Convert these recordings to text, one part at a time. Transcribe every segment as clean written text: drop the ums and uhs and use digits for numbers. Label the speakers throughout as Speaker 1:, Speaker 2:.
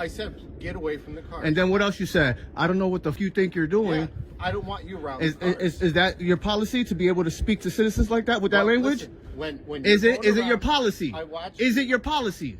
Speaker 1: I said, get away from the car.
Speaker 2: And then what else you said? I don't know what the f you think you're doing.
Speaker 1: Yeah, I don't want you around.
Speaker 2: Is that your policy to be able to speak to citizens like that with that language?
Speaker 1: Listen, when
Speaker 2: is it
Speaker 1: around,
Speaker 2: your policy?
Speaker 1: I watch.
Speaker 2: Is it your policy?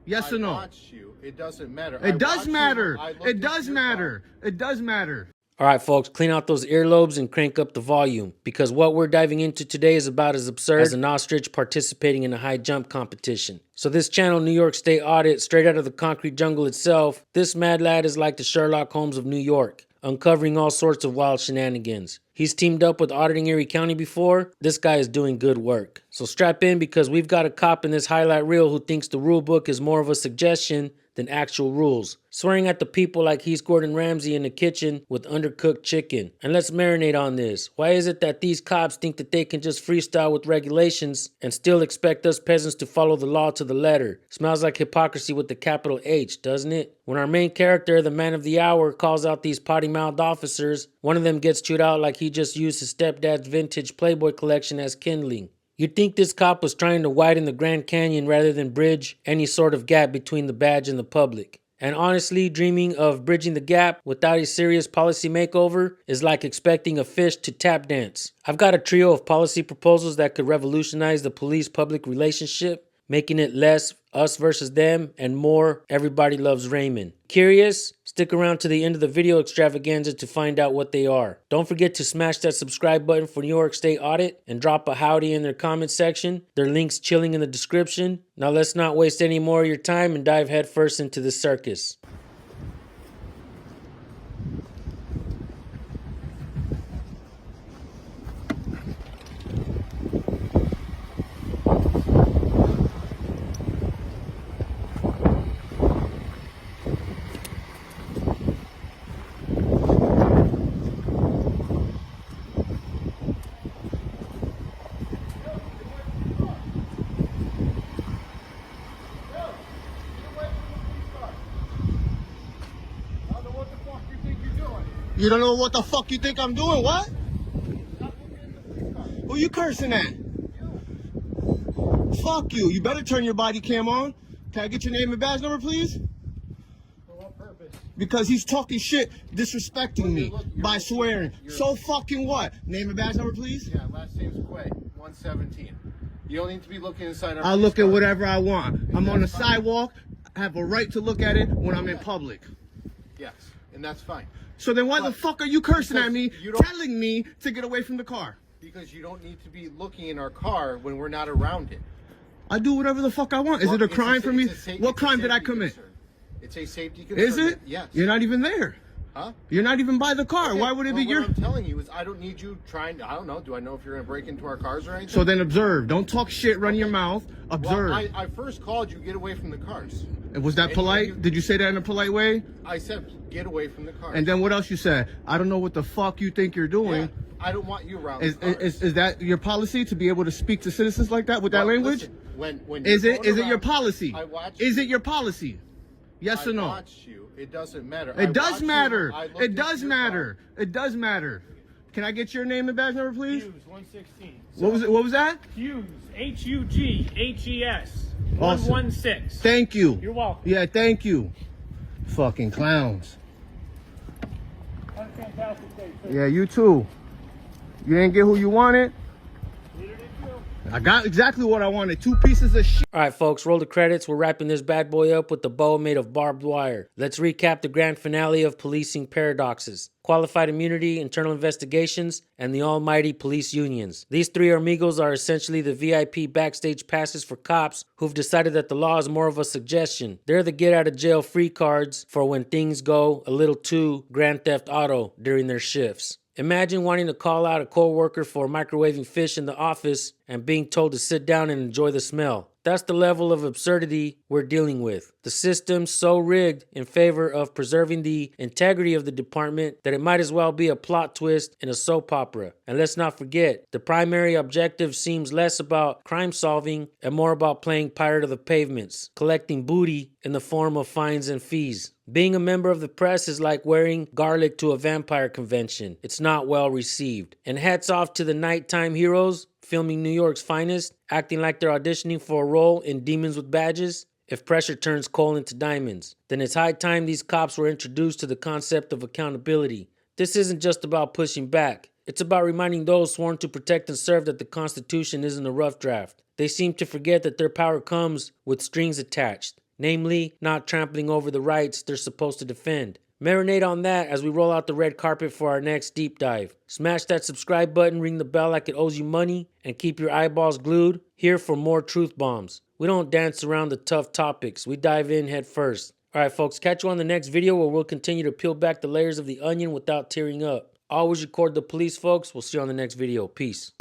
Speaker 2: Yes or no?
Speaker 1: I watch you. It doesn't matter.
Speaker 2: It does matter. It does matter. It does matter.
Speaker 3: All right, folks, clean out those earlobes and crank up the volume, because what we're diving into today is about as absurd as an ostrich participating in a high jump competition. So this channel, New York State Audit, straight out of the concrete jungle itself, this mad lad is like the Sherlock Holmes of New York, uncovering all sorts of wild shenanigans. He's teamed up with auditing Erie County before. This guy is doing good work. So strap in, because we've got a cop in this highlight reel who thinks the rule book is more of a suggestion than actual rules, swearing at the people like he's Gordon Ramsay in the kitchen with undercooked chicken. And let's marinate on this. Why is it that these cops think that they can just freestyle with regulations and still expect us peasants to follow the law to the letter? Smells like hypocrisy with the capital H, doesn't it? When our main character, the man of the hour, calls out these potty-mouthed officers, one of them gets chewed out like he just used his stepdad's vintage Playboy collection as kindling. You'd think this cop was trying to widen the Grand Canyon rather than bridge any sort of gap between the badge and the public. And honestly, dreaming of bridging the gap without a serious policy makeover is like expecting a fish to tap dance. I've got a trio of policy proposals that could revolutionize the police-public relationship, making it less us versus them and more everybody loves Raymond. Curious? Stick around to the end of the video extravaganza to find out what they are. Don't forget to smash that subscribe button for New York State Audit and drop a howdy in their comment section. Their links chilling in the description. Now let's not waste any more of your time and dive headfirst into the circus.
Speaker 2: You don't know what the fuck you think I'm doing? What? Who you cursing at? Fuck you. You better turn your body cam on. Can I get your name and badge number, please?
Speaker 1: For what purpose?
Speaker 2: Because he's talking shit, disrespecting me by swearing. So fucking what? Name and badge number, please?
Speaker 1: Yeah, last name's Quay, 117. You don't need to be looking inside our
Speaker 2: I'll look at
Speaker 1: car.
Speaker 2: whatever I want. I'm on the sidewalk. I have a right to look at it when I'm in public.
Speaker 1: Yes, and that's fine.
Speaker 2: So then why the fuck are you cursing at me, telling me to get away from the car?
Speaker 1: Because you don't need to be looking in our car when we're not around it.
Speaker 2: I do whatever the fuck I want. Is it a crime for me? What crime did I commit?
Speaker 1: Concern. It's a safety concern.
Speaker 2: Is it?
Speaker 1: Yes.
Speaker 2: You're not even there.
Speaker 1: Huh?
Speaker 2: You're not even by the car.
Speaker 1: Okay,
Speaker 2: Why would it be your...
Speaker 1: What I'm telling you is I don't need you trying to, I don't know, do I know if you're going to break into our cars or anything?
Speaker 2: So then observe. Don't talk shit, run your mouth. Observe.
Speaker 1: Well, I first called you, get away from the cars.
Speaker 2: Was that polite? Did you say that in a polite way?
Speaker 1: I said, get away from the cars.
Speaker 2: And then what else you said? I don't know what the fuck you think you're doing.
Speaker 1: Yeah, I don't want you around
Speaker 2: Is that your policy to be able to speak to citizens like that with that language?
Speaker 1: Listen, when
Speaker 2: Is it your policy?
Speaker 1: I watch
Speaker 2: Is it your policy? Yes or no?
Speaker 1: I watch you. It doesn't matter.
Speaker 2: It does matter.
Speaker 1: It
Speaker 2: does matter. It does matter. Can I get your name and badge number, please?
Speaker 4: Hughes, 116.
Speaker 2: What was it? What was that?
Speaker 4: Hughes, Hughes,
Speaker 2: Awesome.
Speaker 4: 116.
Speaker 2: Thank you.
Speaker 4: You're welcome.
Speaker 2: Yeah, thank you. Fucking clowns.
Speaker 4: Have a fantastic day, sir.
Speaker 2: Yeah, you too. You didn't get who you wanted.
Speaker 4: Neither did you.
Speaker 2: I got exactly what I wanted. 2 pieces of shit.
Speaker 3: All right, folks, roll the credits. We're wrapping this bad boy up with the bow made of barbed wire. Let's recap the grand finale of policing paradoxes: qualified immunity, internal investigations, and the almighty police unions. These 3 amigos are essentially the VIP backstage passes for cops who've decided that the law is more of a suggestion. They're the get out of jail free cards for when things go a little too Grand Theft Auto during their shifts. Imagine wanting to call out a co-worker for microwaving fish in the office and being told to sit down and enjoy the smell. That's the level of absurdity we're dealing with. The system's so rigged in favor of preserving the integrity of the department that it might as well be a plot twist in a soap opera. And let's not forget, the primary objective seems less about crime solving and more about playing pirate of the pavements, collecting booty in the form of fines and fees. Being a member of the press is like wearing garlic to a vampire convention. It's not well received. And hats off to the nighttime heroes filming New York's finest, acting like they're auditioning for a role in Demons with Badges. if pressure turns coal into diamonds, then it's high time these cops were introduced to the concept of accountability. This isn't just about pushing back. It's about reminding those sworn to protect and serve that the Constitution isn't a rough draft. They seem to forget that their power comes with strings attached, namely, not trampling over the rights they're supposed to defend. Marinate on that as we roll out the red carpet for our next deep dive. Smash that subscribe button, ring the bell like it owes you money, and keep your eyeballs glued here for more truth bombs. We don't dance around the tough topics. We dive in head first. Alright folks, catch you on the next video where we'll continue to peel back the layers of the onion without tearing up. Always record the police, folks. We'll see you on the next video. Peace.